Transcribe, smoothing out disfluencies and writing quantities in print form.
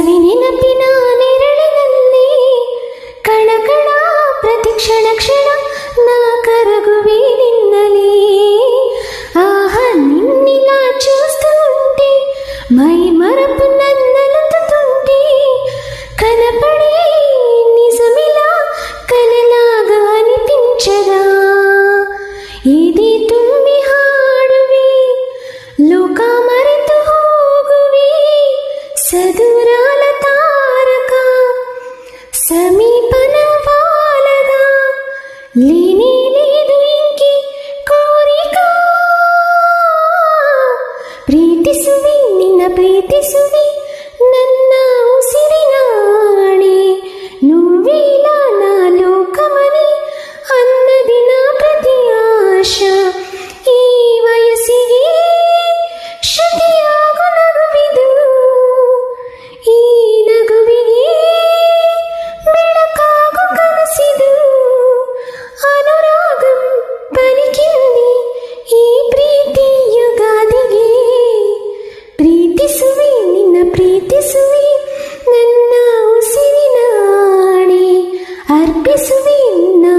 ಸವಿ ನೆನಪಿನ ನೆರಳಿನಲ್ಲಿ ಕಣಕಣ ಪ್ರತಿ ಕ್ಷಣ ಕ್ಷಣ ನಾ ಕರಗುವೆ ನಿನ್ನಲಿ. ಆಹ ನಿನ್ನಿಲ చూస్తూ ఉంటే మై మరపు నన్నలుతుంటే కనపడే నిజమిలా కలలాగా అనిపించదా. ఇది ತುಂಬಿ ಹಾಡುವೆ ಲೋಕ ಮರೆತು ಹೋಗುವೆ సదూరాల తారక సమీపన వాలగా లేనే లేదు ఇంకి కోరిక. ಪ್ರೀತಿಸುವೆ ನಿನ್ನ ಪ್ರೀತಿಸುವೆ ನನ್ನ ಉಸಿರಿನಾಣೆ నువ్వేల నా లోಕಮನಿ ಅನ್ನದಿನ ಪ್ರತಿ ಆಶ. ಈ ವಯಸ್ಸಿಗೆ ಶ್ರುತಿಯಾಗು ನಗುವಿದು ಈ ನಗುವಿಗೆ ಬೆಳಕಾಗು ಕನಸಿದು. ಅನುರಾಗಂ ಪಲಿಕಿಂದಿ ಈ ಪ್ರೀತಿ ಯುಗಾದಿಗೆ. ಪ್ರೀತಿಸುವೆ ನಿನ್ನ ಪ್ರೀತಿಸುವೆ ನನ್ನ ಉಸಿರಿನಾಣೆ ಅರ್ಪಿಸುವೆ ನಾ